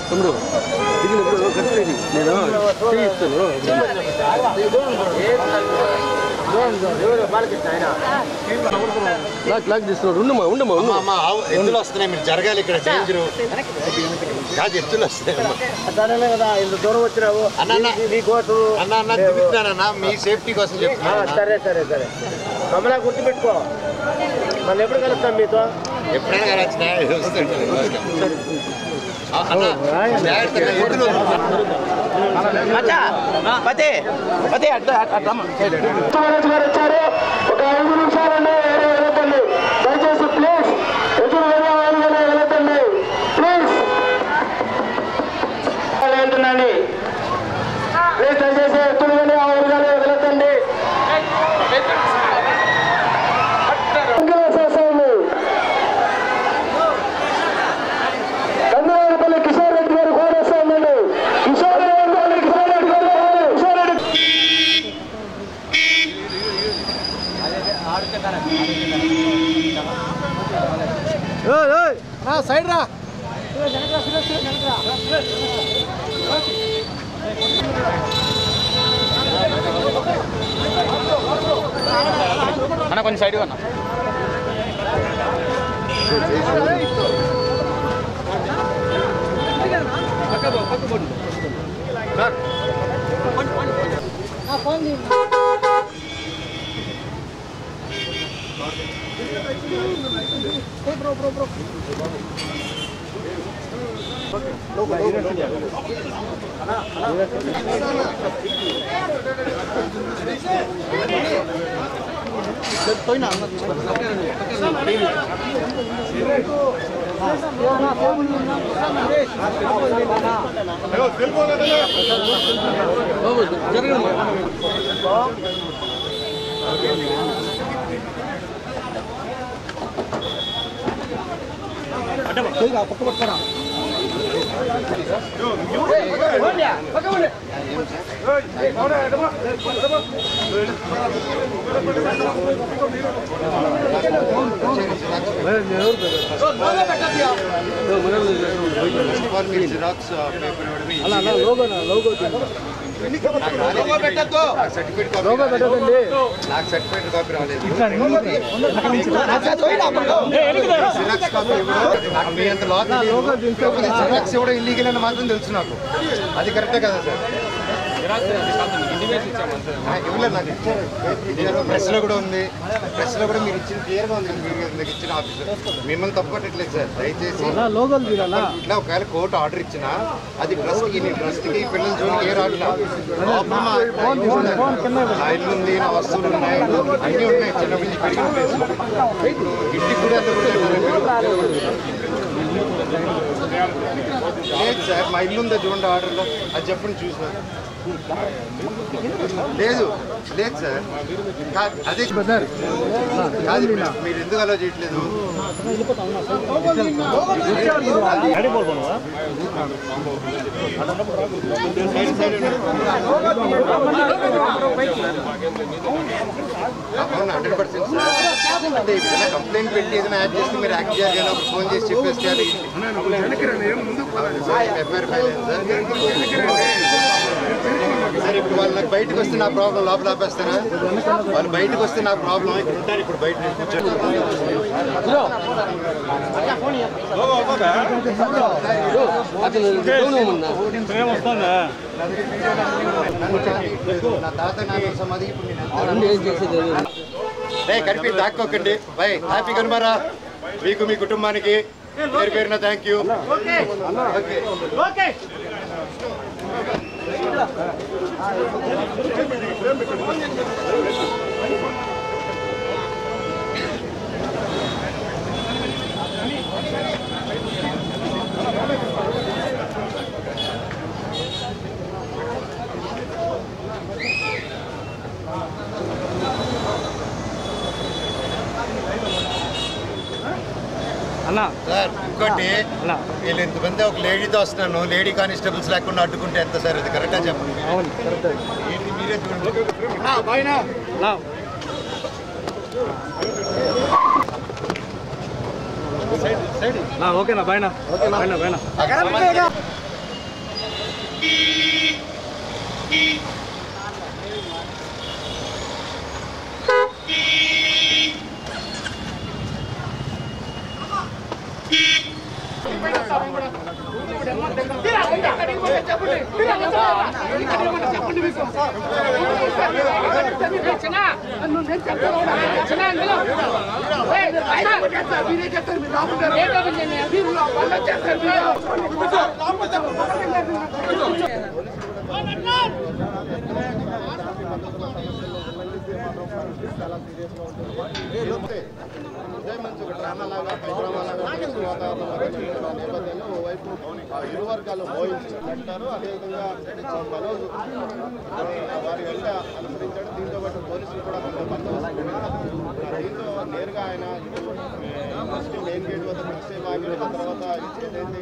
తమ్ముడు దిగినప్పుడు కట్టేది నేను చేయిస్తాను. లాక్ తీస్తున్నాడు. ఉండమ్మా ఎద్దులు వస్తున్నాయి, మీరు జరగాలి. ఇక్కడ డేంజరు కాదు, ఎద్దులు వస్తున్నాయి కదా. ఇంత దూరం వచ్చినావు అన్న దిగుతున్నానన్నా, మీ సేఫ్టీ కోసం చెప్తున్నా. సరే సరే సరే మమ్మల్ని గుర్తుపెట్టుకో. మళ్ళీ ఎప్పుడు కలుస్తాం మీతో? ఎప్పుడైనా కలొచ్చినా వచ్చారు. ఒక 5 నిమిషాలండి వెళ్ళండి దయచేసి ప్లీజ్. ఎదురు వెళ్ళండి ప్లీజ్. వెళ్తుందండి ప్లీజ్ దయచేసి ఎత్తులు వెళ్ళి ఆ ఊరుగానే వెళ్తండి. కందువారిపల్లి కిషోర్ రెడ్డి గారు కోరేస్తా ఉందండి. కిషోర్ రెడ్డి గారు కిషోర్ రెడ్డి సైడ్ రా. అన్న కొంచెం సైడ్ అన్న. నాకు సర్టిఫికేట్ కాపీ రాలేదు. మీ అంత లాక్స్ కూడా ఇల్లీగల్ అని మాత్రం తెలుసు నాకు. అది కరెక్టే కదా సార్? ఇవ్వలేదు నాకు. ప్రెస్లో కూడా ఉంది. ప్రెస్లో కూడా మీరు ఇచ్చిన క్లియర్గా ఉంది. మీకు ఇచ్చిన ఆఫీసర్ మిమ్మల్ని తప్పట్లేదు సార్. దయచేసి ఇట్లా ఒకవేళ కోర్టు ఆర్డర్ ఇచ్చినా అది ట్రస్ట్కి పిల్లల జోలికి ఏ రాట్లా. నా ఇల్లు ఉంది, నా వస్తువులు ఉన్నాయి, అన్నీ ఉన్నాయి. చిన్నపిల్లలు పెరిగిన ప్లేస్ ఇంటికి కూడా లేదు సార్. మా ఇల్లు ఉందా చూడండి ఆర్డర్లో, అది చెప్పండి చూసినా. లేదు లేదు సార్, అదే కాదు. మీరు ఎందుకు అలా చేయట్లేదు? అవును 100% సార్. అంటే ఏదైనా కంప్లైంట్ పెట్టి ఏదైనా యాడ్ చేస్తే మీరు యాక్ట్ చేయాలి కదా. ఫోన్ చేసి చెప్పేస్తే అది ఎఫ్ఐఆర్ ఫైల్ అయింది సార్. సరే ఇప్పుడు వాళ్ళు నాకు బయటకు వస్తే నా ప్రాబ్లం లోపల ఆపేస్తారా? వాళ్ళు బయటకు వస్తే నా ప్రాబ్లం. ఇక్కడ ఉంటారు ఇప్పుడు బయట కూర్చొని. నా తాత నాన్న సమాధి ఇప్పుడు నేను కలిపి దాక్కోకండి. బై హ్యాపీ కనుమరా మీకు, మీ కుటుంబానికి పేరు పేరున థ్యాంక్ యూ. అన్నా సార్ ఇంకోటి, వీళ్ళు ఇంతమంది ఒక లేడీతో వస్తున్నాను, లేడీ కానిస్టేబుల్స్ లేకుండా అడ్డుకుంటే ఎంత సార్? అది కరెక్టా చెప్పండి. ఏంటి మీరే చూడండి. సైడ్ ఓకేనా బాయ్నా బాయ్నా బాయ్నా నేపథ్యంలో ఓవైపు ఇరు వర్గాలు మోయించారు. అదేవిధంగా మనోజ్ వారి వెంట అనుసరించాడు. దీంతో పాటు పోలీసులు కూడా దీంతో నేరుగా ఆయన ఫస్ట్ మెయిన్ గేట్ వద్ద కాసేపు ఆగిన తర్వాత ఏదైతే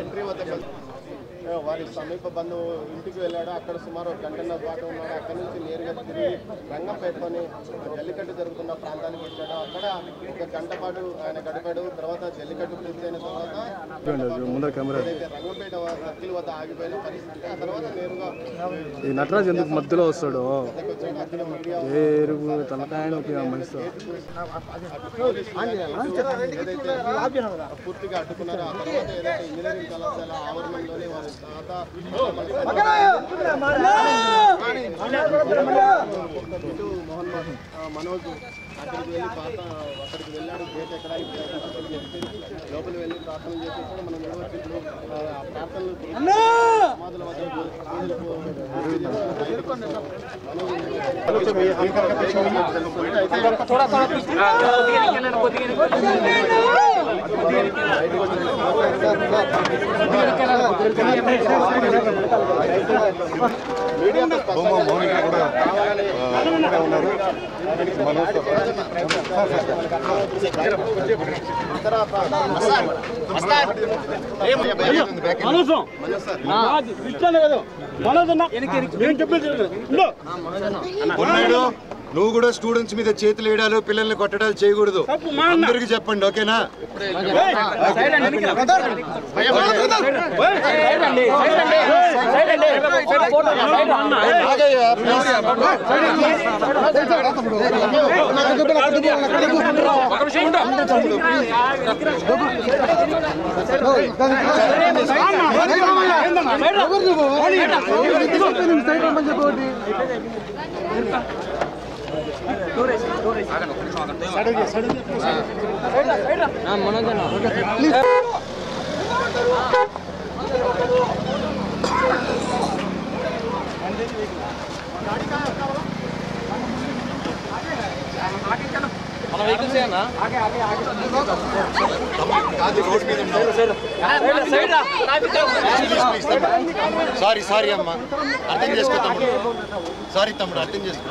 ఎంట్రీ వద్ద వారి సమీప బంధువు ఇంటికి వెళ్ళాడు. అక్కడ సుమారు ఒక గంటన్నర పాటు ఉన్నాడు. అక్కడి నుంచి నేరుగా తిరిగి రంగంపేటలోని జల్లికట్టు జరుగుతున్న ప్రాంతానికి వచ్చాడు. అక్కడ ఒక గంట పాటు ఆయన గడిపాడు. తర్వాత జల్లికట్టు పూర్తయిన తర్వాత రంగంపేట సర్కిల్ వద్ద ఆగిపోయిన పరిస్థితి. ఆ తర్వాత నేరుగా ఈ నటరాజు ఎందుకు మధ్యలో వస్తాడు పూర్తిగా అడ్డుకున్నారు. ఆ తర్వాత ఏదైతే ఇంజనీరింగ్ కళాశాల ఆవరణంలోనే వారి మనోజ్ అక్కడికి వెళ్ళాడు. గేట్ ఎక్కడానికి లోపలి వెళ్ళి ప్రార్థన చేసేప్పుడు మనం నిర్వహించిన ప్రార్థనలు సమాధుల నువ్వు కూడా స్టూడెంట్స్ మీద చేతులు వేయడాలు పిల్లల్ని కొట్టడాలు చేయకూడదు. అందరికి చెప్పండి, ఓకేనా? సారీ సారీ అమ్మా, అర్థం చేసుకో తమ్ముడు. సారీ తమ్ముడు, అర్థం చేసుకో.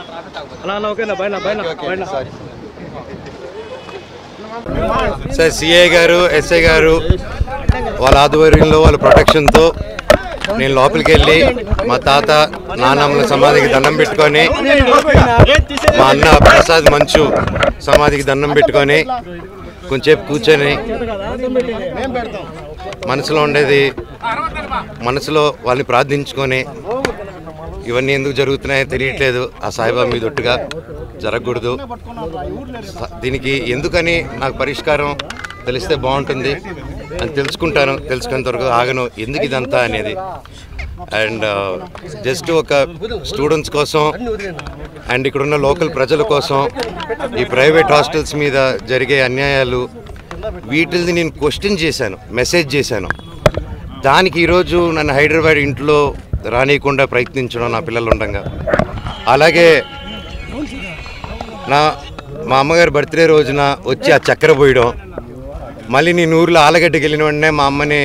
సార్ సిఐ గారు, ఎస్ఐ గారు వాళ్ళ ఆధ్వర్యంలో వాళ్ళ ప్రొటెక్షన్తో నేను లోపలికి వెళ్ళి మా తాత నాన్నమ్మల సమాధికి దండం పెట్టుకొని, మా అన్న ప్రసాద్ మంచు సమాధికి దండం పెట్టుకొని కొంచెంసేపు కూర్చొని మనసులో ఉండేది మనసులో వాళ్ళని ప్రార్థించుకొని, ఇవన్నీ ఎందుకు జరుగుతున్నాయో తెలియట్లేదు, ఆ సాయిబాబా మీద ఒట్టుగా జరగకూడదు, దీనికి ఎందుకని నాకు పరిష్కారం తెలిస్తే బాగుంటుంది అని తెలుసుకుంటాను. తెలుసుకునేంత వరకు ఆగను, ఎందుకు ఇదంతా అనేది. అండ్ జస్ట్ ఒక స్టూడెంట్స్ కోసం అండ్ ఇక్కడున్న లోకల్ ప్రజల కోసం ఈ ప్రైవేట్ హాస్టల్స్ మీద జరిగే అన్యాయాలు వీటిని నేను క్వశ్చన్ చేశాను, మెసేజ్ చేశాను. దానికి ఈరోజు నన్ను హైదరాబాద్ ఇంట్లో రానియకుండా ప్రయత్నించడం నా పిల్లలు ఉండగా, అలాగే మా అమ్మగారి బర్త్డే రోజున వచ్చి ఆ చక్కెర పోయడం, మళ్ళీ నేను ఊర్లో ఆలగడ్డకి వెళ్ళిన వెంటనే మా అమ్మని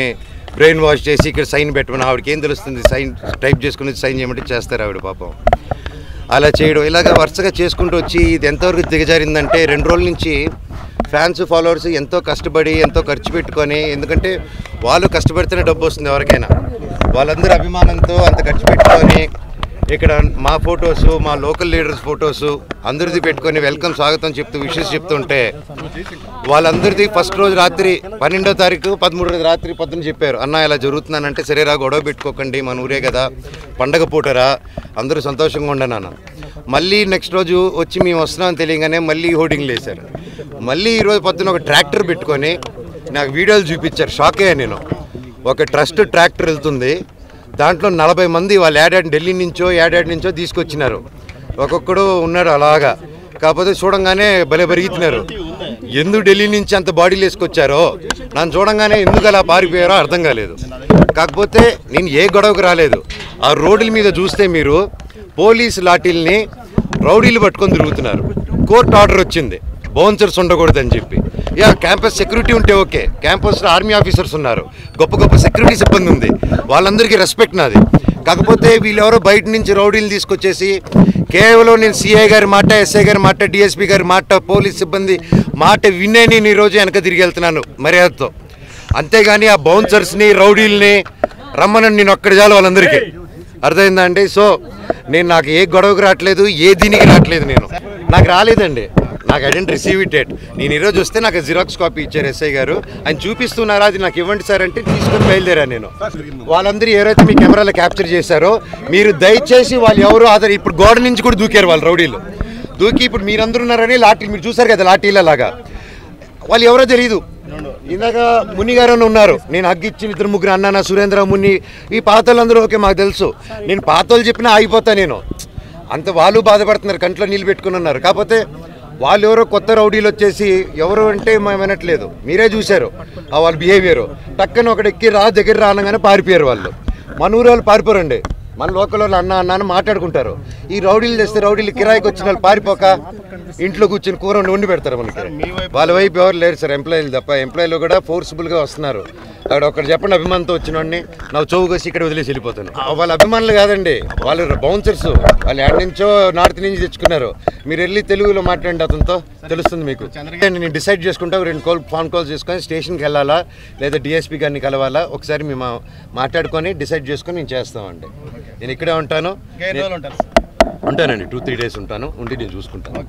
బ్రెయిన్ వాష్ చేసి ఇక్కడ సైన్ పెట్టమని, ఆవిడకి ఏం తెలుస్తుంది, సైన్ టైప్ చేసుకుని సైన్ చేయమంటే చేస్తారు ఆవిడ పాపం. అలా చేయడం ఇలాగ వరుసగా చేసుకుంటూ వచ్చి ఇది ఎంతవరకు దిగజారిందంటే 2 రోజుల నుంచి ఫ్యాన్స్ ఫాలోవర్స్ ఎంతో కష్టపడి ఎంతో ఖర్చు పెట్టుకొని, ఎందుకంటే వాళ్ళు కష్టపడితేనే డబ్బు వస్తుంది ఎవరికైనా, వాళ్ళందరూ అభిమానంతో అంత ఖర్చు పెట్టుకొని ఇక్కడ మా ఫొటోస్, మా లోకల్ లీడర్స్ ఫొటోస్ అందరిది పెట్టుకొని వెల్కమ్ స్వాగతం చెప్తూ విషెస్ చెప్తుంటే వాళ్ళందరిది ఫస్ట్ రోజు రాత్రి 12వ తారీఖు 13వ రాత్రి పొద్దున చెప్పారు, అన్న ఇలా జరుగుతున్నానంటే సరేరా గొడవ పెట్టుకోకండి, మన ఊరే కదా, పండగ పూటరా, అందరూ సంతోషంగా ఉండను అన్న. మళ్ళీ నెక్స్ట్ రోజు వచ్చి మేము వస్తున్నామని తెలియగానే మళ్ళీ హోర్డింగ్లు వేశారు. మళ్ళీ ఈరోజు పొద్దున ఒక ట్రాక్టర్ పెట్టుకొని నాకు వీడియోలు చూపించారు. షాక్ అయ్యా నేను. ఒక ట్రస్ట్ ట్రాక్టర్ వెళ్తుంది, దాంట్లో 40 మంది వాళ్ళు ఢిల్లీ నుంచో తీసుకొచ్చినారు. ఒక్కొక్కడు ఉన్నాడు అలాగా. కాకపోతే చూడంగానే భలే పెరుగుతున్నారు. ఎందుకు ఢిల్లీ నుంచి అంత బాడీలు వేసుకొచ్చారో నన్ను చూడంగానే ఎందుకు అలా పారిపోయారో అర్థం కాలేదు. కాకపోతే నేను ఏ గొడవకు రాలేదు. ఆ రోడ్ల మీద చూస్తే మీరు పోలీసు లాఠీల్ని రౌడీలు పట్టుకొని తిరుగుతున్నారు. కోర్టు ఆర్డర్ వచ్చింది బౌన్సర్స్ ఉండకూడదని చెప్పి. క్యాంపస్ సెక్యూరిటీ ఉంటే ఓకే, క్యాంపస్లో ఆర్మీ ఆఫీసర్స్ ఉన్నారు, గొప్ప గొప్ప సెక్యూరిటీ సిబ్బంది ఉంది, వాళ్ళందరికీ రెస్పెక్ట్ నాది. కాకపోతే వీళ్ళెవరో బయట నుంచి రౌడీలు తీసుకొచ్చేసి కేవలం నేను సిఐ గారి మాట, ఎస్ఐ గారి మాట, డిఎస్పీ గారి మాట, పోలీస్ సిబ్బంది మాట వినే నేను ఈరోజు వెనక తిరిగి వెళ్తున్నాను మర్యాదతో. అంతేగాని ఆ బౌన్సర్స్ని రౌడీల్ని రమ్మనని నేను ఒక్కడి చాలు వాళ్ళందరికీ. అర్థమైందా అండి? సో నాకు ఏ గొడవకు రావట్లేదు, ఏ దీనికి రావట్లేదు. నాకు రాలేదండి, నాకు I didn't receive it yet. నేను ఈరోజు వస్తే నాకు జిరాక్స్ కాపీ ఇచ్చారు ఎస్ఐ గారు. ఆయన చూపిస్తున్నారా, అది నాకు ఇవ్వండి సార్ అంటే తీసుకొని బయలుదేరా నేను. వాళ్ళందరూ ఎవరైతే మీ కెమెరాలో క్యాప్చర్ చేశారో మీరు దయచేసి వాళ్ళు ఎవరు ఇప్పుడు గోడ నుంచి కూడా దూకారు వాళ్ళు రౌడీలు. దూకి ఇప్పుడు మీరందరూ ఉన్నారని లాఠీలు మీరు చూసారు కదా, లాఠీలలాగా. వాళ్ళు ఎవరో తెలియదు. ఇందాక ముని గారు ఉన్నారు, నేను హగ్గిచ్చి 2-3 అన్నానా, సురేంద్ర, ముని, ఈ పాతోళ్ళందరూ ఓకే మాకు తెలుసు. నేను పాతోళ్ళు చెప్పినా ఆగిపోతా నేను. అంత వాళ్ళు బాధపడుతున్నారు, కంట్లో నీళ్ళు పెట్టుకుని ఉన్నారు. కాకపోతే వాళ్ళు ఎవరో కొత్త రౌడీలు వచ్చేసి ఎవరు అంటే మేము వినట్లేదు, మీరే చూశారు వాళ్ళ బిహేవియర్. టక్కన ఒకటి ఎక్కి దగ్గర రానగానే పారిపోయారు వాళ్ళు. మన ఊరు వాళ్ళు పారిపోరండి, మన లోకల్ వాళ్ళు అన్న అని మాట్లాడుకుంటారు. ఈ రౌడీలు చేస్తే రౌడీలు కిరాయికి వచ్చిన వాళ్ళు పారిపోక ఇంట్లో కూర్చొని కూర వండి పెడతారు మనకి. వాళ్ళ వైపు ఎవరు లేరు సార్, ఎంప్లాయీలు తప్ప. ఎంప్లాయీలు కూడా ఫోర్స్ఫుల్గా వస్తున్నారు. అక్కడ ఒకటి చెప్పండి, అభిమానంతో వచ్చిన వాడిని నా చౌకసి ఇక్కడ వదిలేసి వెళ్ళిపోతాను. వాళ్ళ అభిమానులు కాదండి, వాళ్ళు బౌన్సర్స్. వాళ్ళు ఎక్కడి నుంచో నార్త్ నుంచి తెచ్చుకున్నారు. మీరు వెళ్ళి తెలుగులో మాట్లాడండి, అతనితో తెలుస్తుంది మీకు. నేను డిసైడ్ చేసుకుంటా, 2 ఫోన్ కాల్స్ చేసుకొని స్టేషన్కి వెళ్ళాలా లేదా డిఎస్పీ గారిని కలవాలా ఒకసారి మేము మాట్లాడుకొని డిసైడ్ చేసుకొని నేను చేస్తామండి. నేను ఇక్కడే ఉంటాను, ఉంటానండి. 2-3 డేస్ ఉంటాను, ఉండి నేను చూసుకుంటాను.